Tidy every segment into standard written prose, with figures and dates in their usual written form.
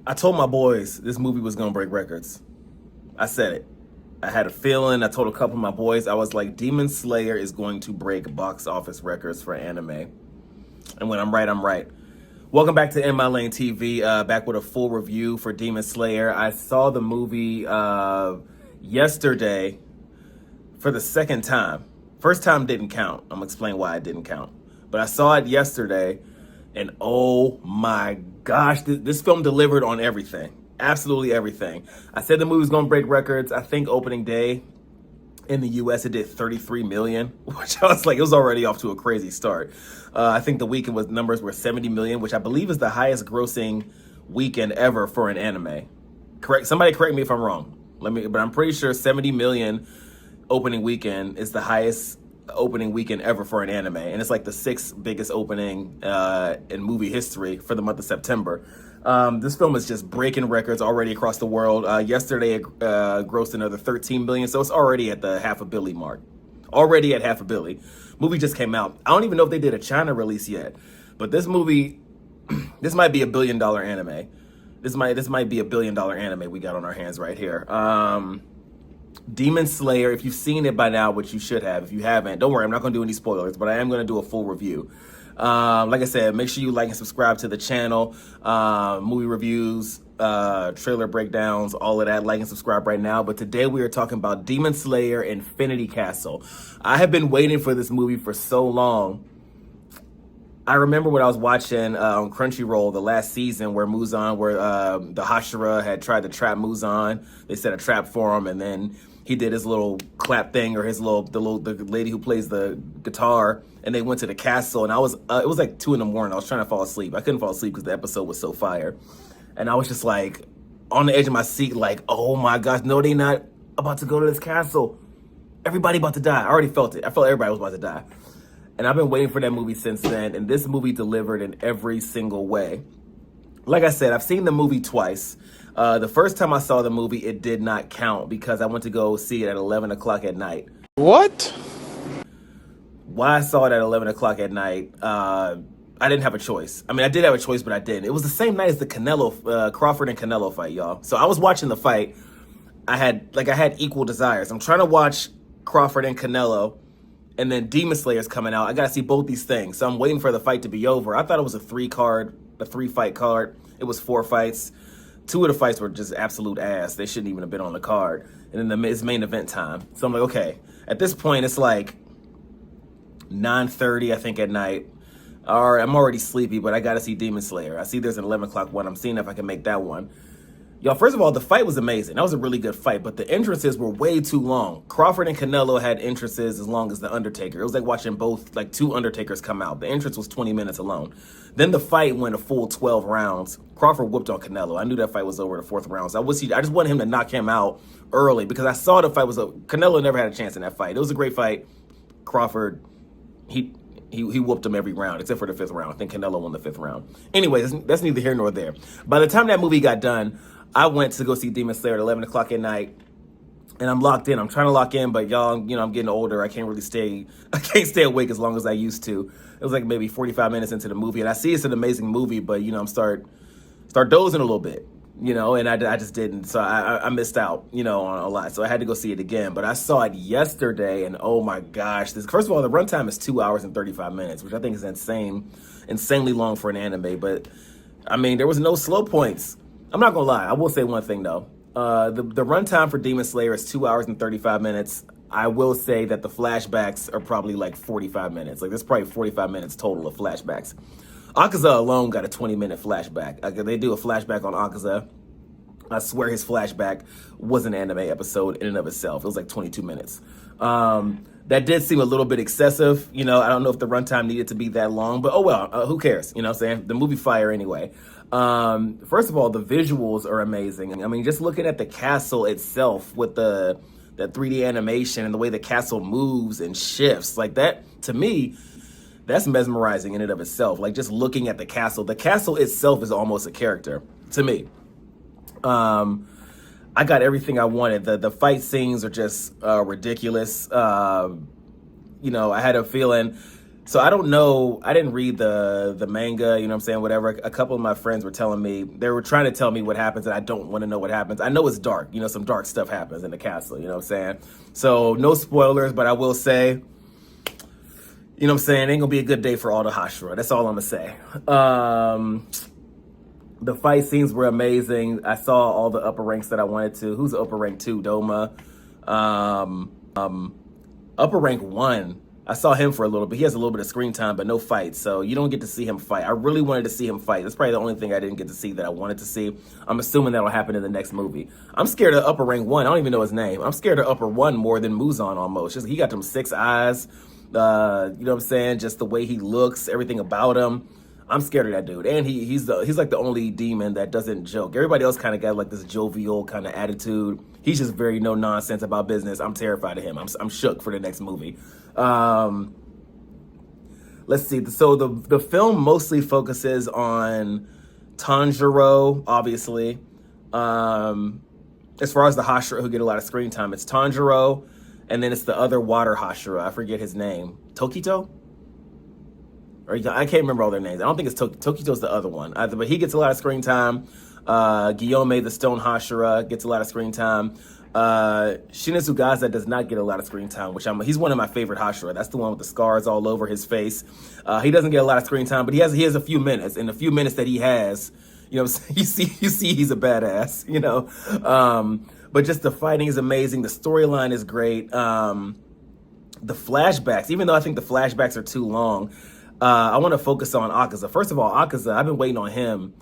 I told my boys this movie was gonna break records. I said it. I had a feeling. I told a couple of my boys, I was like, Demon Slayer is going to break box office records for anime. And when I'm right, I'm right. Welcome back to In My Lane TV, back with a full review for Demon Slayer. I saw the movie yesterday for the second time. First time didn't count. I'm gonna explain why it didn't count. But I saw it yesterday, and oh my gosh, this film delivered on everything. Absolutely everything. I said the movie was gonna break records. I think opening day in the US it did 33 million, which I was like, it was already off to a crazy start. I think the weekend numbers were 70 million, which I believe is the highest grossing weekend ever for an anime. Somebody correct me if I'm wrong. But I'm pretty sure 70 million opening weekend is the highest opening weekend ever for an anime, and it's like the sixth biggest opening in movie history for the month of September. This film is just breaking records already across the world. Yesterday it grossed another 13 billion, so it's already at the $500 million mark. Already at $500 million. Movie just came out. I don't even know if they did a China release yet, but this movie, this might be $1 billion anime. This might be $1 billion anime we got on our hands right here. Demon Slayer, if you've seen it by now, which you should have. If you haven't, don't worry, I'm not going to do any spoilers, but I am going to do a full review. Like I said, make sure you like and subscribe to the channel. Movie reviews, trailer breakdowns, all of that. Like and subscribe right now. But today we are talking about Demon Slayer Infinity Castle. I have been waiting for this movie for so long. I remember when I was watching on Crunchyroll the last season where the Hashira had tried to trap Muzan. They set a trap for him, and then he did his little clap thing, or the lady who plays the guitar, and they went to the castle. And it was like 2 a.m. I was trying to fall asleep. I couldn't fall asleep because the episode was so fire, and I was just like on the edge of my seat, like, oh my gosh, no, they not about to go to this castle. Everybody about to die. I already felt it. I felt everybody was about to die. And I've been waiting for that movie since then, and this movie delivered in every single way. Like I said, I've seen the movie twice. The first time I saw the movie, it did not count because I went to go see it at 11 o'clock at night. What? Why I saw it at 11 o'clock at night, I didn't have a choice. I mean, I did have a choice, but I didn't. It was the same night as the Crawford and Canelo fight, y'all. So I was watching the fight. I had equal desires. I'm trying to watch Crawford and Canelo, and then Demon Slayer's coming out. I gotta see both these things. So I'm waiting for the fight to be over. I thought it was a 3-fight card. It was 4 fights. 2 of the fights were just absolute ass. They shouldn't even have been on the card. And then it's main event time. So I'm like, okay. At this point, it's like 9:30, I think, at night. All right, I'm already sleepy, but I gotta see Demon Slayer. I see there's an 11 o'clock one. I'm seeing if I can make that one. Y'all, first of all, the fight was amazing. That was a really good fight, but the entrances were way too long. Crawford and Canelo had entrances as long as The Undertaker. It was like watching 2 Undertakers come out. The entrance was 20 minutes alone. Then the fight went a full 12 rounds. Crawford whooped on Canelo. I knew that fight was over the 4th round. So I just wanted him to knock him out early because I saw the fight was Canelo never had a chance in that fight. It was a great fight. Crawford, he whooped him every round except for the 5th round. I think Canelo won the 5th round. Anyways, that's neither here nor there. By the time that movie got done, I went to go see Demon Slayer at 11 o'clock at night, and I'm locked in. I'm trying to lock in, but y'all, I'm getting older. I can't stay awake as long as I used to. It was like maybe 45 minutes into the movie, and I see it's an amazing movie, but I'm start dozing a little bit, and I just didn't. So I missed out, on a lot. So I had to go see it again. But I saw it yesterday, and oh my gosh, first of all, the runtime is 2 hours and 35 minutes, which I think is insanely long for an anime. But I mean, there was no slow points. I'm not gonna lie. I will say one thing though. The runtime for Demon Slayer is 2 hours and 35 minutes. I will say that the flashbacks are probably like 45 minutes. Like there's probably 45 minutes total of flashbacks. Akaza alone got a 20-minute flashback. They do a flashback on Akaza. I swear his flashback was an anime episode in and of itself. It was like 22 minutes. That did seem a little bit excessive. I don't know if the runtime needed to be that long, but oh well, who cares? You know what I'm saying? The movie fire anyway. First of all, the visuals are amazing. I mean, just looking at the castle itself with the 3D animation and the way the castle moves and shifts, like that, to me, that's mesmerizing in and of itself. Like just looking at the castle itself is almost a character to me. I got everything I wanted. The fight scenes are just ridiculous. I had a feeling So I don't know. I didn't read the manga, you know what I'm saying, whatever. A couple of my friends were telling me, they were trying to tell me what happens, and I don't want to know what happens. I know it's dark, you know, some dark stuff happens in the castle, you know what I'm saying? So no spoilers, but I will say, you know what I'm saying, ain't gonna be a good day for all the Hashira. That's all I'm gonna say. The fight scenes were amazing. I saw all the upper ranks that I wanted to. Who's upper rank 2? Doma. Upper rank 1. I saw him for a little bit. He has a little bit of screen time, but no fights. So you don't get to see him fight. I really wanted to see him fight. That's probably the only thing I didn't get to see that I wanted to see. I'm assuming that'll happen in the next movie. I'm scared of upper rank 1. I don't even know his name. I'm scared of upper 1 more than Muzan almost. Just, he got them 6 eyes. You know what I'm saying? Just the way he looks, everything about him. I'm scared of that dude. And he's like the only demon that doesn't joke. Everybody else kind of got like this jovial kind of attitude. He's just very no nonsense about business. I'm terrified of him. I'm shook for the next movie. Let's see. So the film mostly focuses on Tanjiro, obviously. As far as the Hashira who get a lot of screen time, it's Tanjiro, and then it's the other water Hashira. I forget his name. Tokito? Or I can't remember all their names. I don't think it's Tokito's the other one. But he gets a lot of screen time. Guillaume, the Stone Hashira, gets a lot of screen time. Shinizu Gaza does not get a lot of screen time, he's one of my favorite Hashira. That's the one with the scars all over his face. He doesn't get a lot of screen time, but he has a few minutes. And the few minutes that he has, you know, you see he's a badass, you know. But just the fighting is amazing. The storyline is great. The flashbacks, even though I think the flashbacks are too long, I want to focus on Akaza. First of all, Akaza, I've been waiting on him.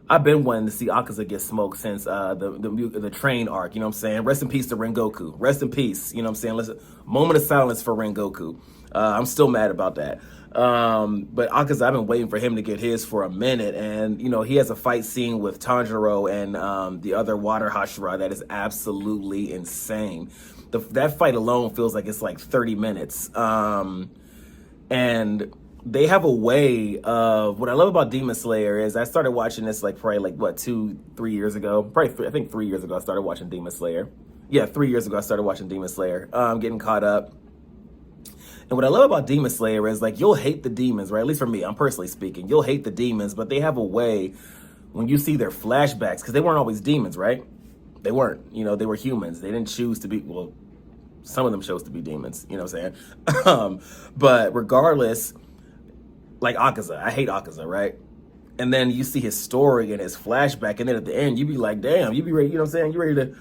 I've been wanting to see Akaza get smoked since the train arc, you know what I'm saying? Rest in peace to Rengoku. Rest in peace, you know what I'm saying? Listen, moment of silence for Rengoku. I'm still mad about that. But Akaza, I've been waiting for him to get his for a minute. And, you know, he has a fight scene with Tanjiro and the other water Hashira that is absolutely insane. That fight alone feels like it's like 30 minutes. And they have a way of, what I love about Demon Slayer is I started watching this probably 2-3 years ago. I think 3 years ago I started watching Demon Slayer. Yeah, 3 years ago I started watching Demon Slayer. Getting caught up. And what I love about Demon Slayer is you'll hate the demons, right? At least for me, I'm personally speaking. You'll hate the demons, but they have a way when you see their flashbacks, because they weren't always demons, right? They weren't. You know, they were humans. They didn't choose to be, well, some of them chose to be demons, you know what I'm saying? But regardless, like Akaza, I hate Akaza, right? And then you see his story and his flashback, and then at the end, you be like, damn, you be ready, you know what I'm saying? You ready to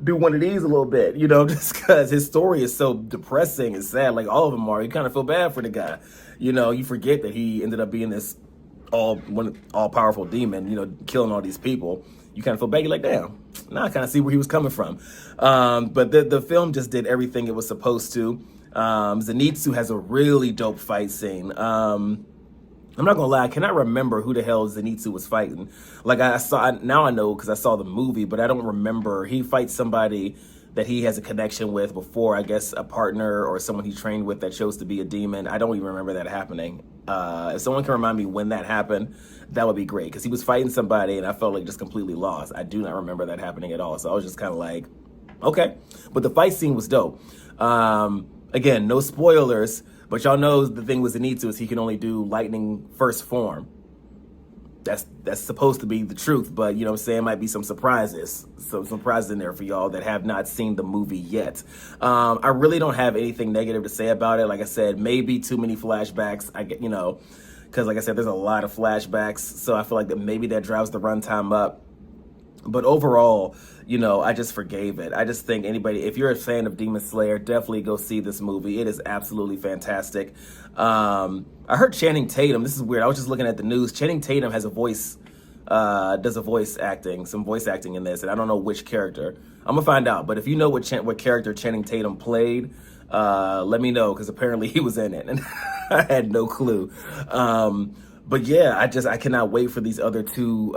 do one of these a little bit, you know, just because his story is so depressing and sad, like all of them are. You kind of feel bad for the guy. You know, you forget that he ended up being this all-powerful demon, you know, killing all these people. You kind of feel bad. You're like, damn, now I kind of see where he was coming from. But the film just did everything it was supposed to. Zenitsu has a really dope fight scene. I'm not gonna lie, I cannot remember who the hell Zenitsu was fighting. Now I know because I saw the movie, but I don't remember. He fights somebody that he has a connection with before, I guess a partner or someone he trained with that chose to be a demon. I don't even remember that happening. If someone can remind me when that happened, that would be great, because he was fighting somebody and I felt like just completely lost. I do not remember that happening at all, so I was just kind of like, okay. But the fight scene was dope. Again, no spoilers, but y'all know the thing with Zenitsu is he can only do lightning first form. That's supposed to be the truth, but you know what I'm saying, might be some surprises in there for y'all that have not seen the movie yet. I really don't have anything negative to say about it. Like I said, maybe too many flashbacks. You know, because like I said, there's a lot of flashbacks, so I feel like that maybe that drives the runtime up. But overall, you know, I just forgave it. I just think anybody, if you're a fan of Demon Slayer, definitely go see this movie. It is absolutely fantastic. I heard Channing Tatum, this is weird, I was just looking at the news. Channing Tatum has a voice, does a voice acting, some voice acting in this, and I don't know which character. I'm gonna find out, but if you know what character Channing Tatum played, let me know, because apparently he was in it, and I had no clue. But yeah, I cannot wait for these other two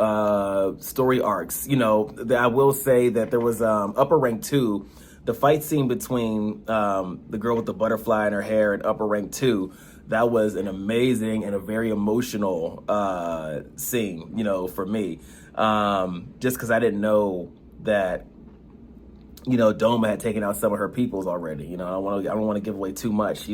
story arcs. You know, I will say that there was Upper Rank 2, the fight scene between the girl with the butterfly in her hair and Upper Rank 2. That was an amazing and a very emotional scene, you know, for me. Just because I didn't know that Doma had taken out some of her peoples already. I don't want to give away too much.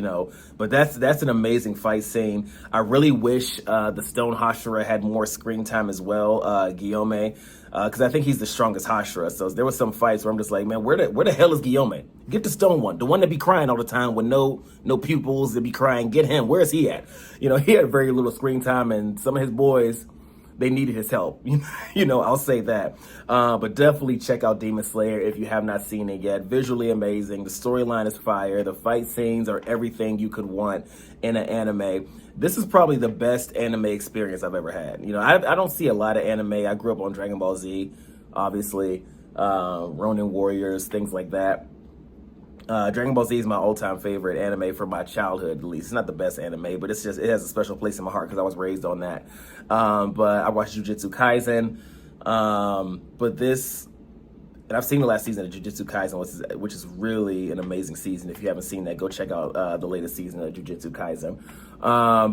But that's an amazing fight scene. I really wish the Stone Hashira had more screen time as well, Guillaume, because I think he's the strongest Hashira. So there was some fights where I'm just like, man, where the hell is Guillaume? Get the Stone one, the one that be crying all the time with no pupils that be crying. Get him. Where is he at? He had very little screen time, and some of his boys, they needed his help. I'll say that. But definitely check out Demon Slayer if you have not seen it yet. Visually amazing. The storyline is fire. The fight scenes are everything you could want in an anime. This is probably the best anime experience I've ever had. I don't see a lot of anime. I grew up on Dragon Ball Z, obviously, Ronin Warriors, things like that. Dragon Ball Z is my all-time favorite anime from my childhood, at least. It's not the best anime, but it has a special place in my heart because I was raised on that. But I watched Jujutsu Kaisen. And I've seen the last season of Jujutsu Kaisen, which is really an amazing season. If you haven't seen that, go check out the latest season of Jujutsu Kaisen.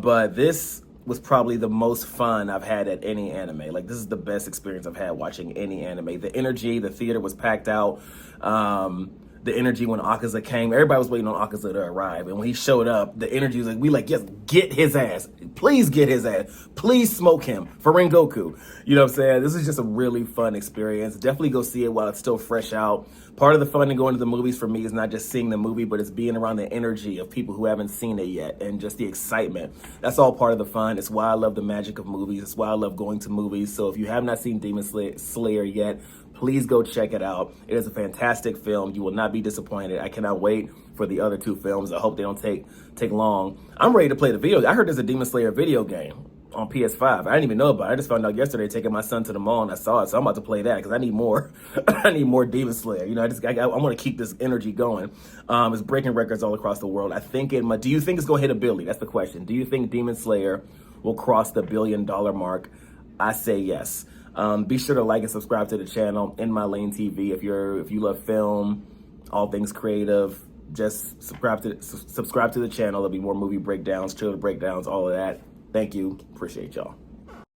But this was probably the most fun I've had at any anime. Like, this is the best experience I've had watching any anime. The energy, the theater was packed out. The energy when Akaza came, everybody was waiting on Akaza to arrive. And when he showed up, the energy was like, yes, get his ass. Please get his ass. Please smoke him for Rengoku. You know what I'm saying? This is just a really fun experience. Definitely go see it while it's still fresh out. Part of the fun in going to the movies for me is not just seeing the movie, but it's being around the energy of people who haven't seen it yet and just the excitement. That's all part of the fun. It's why I love the magic of movies. It's why I love going to movies. So if you have not seen Demon Slayer yet, please go check it out. It is a fantastic film. You will not be disappointed. I cannot wait for the other two films. I hope they don't take long. I'm ready to play the video. I heard there's a Demon Slayer video game on PS5. I didn't even know about it. I just found out yesterday taking my son to the mall and I saw it. So I'm about to play that because I need more. I need more Demon Slayer. I want to keep this energy going. It's breaking records all across the world. Do you think it's going to hit $1 billion? That's the question. Do you think Demon Slayer will cross the $1 billion mark? I say yes. Be sure to like and subscribe to the channel, In My Lane TV. If you love film, all things creative, just subscribe to the channel. There'll be more movie breakdowns, trailer breakdowns, all of that. Thank you. Appreciate y'all.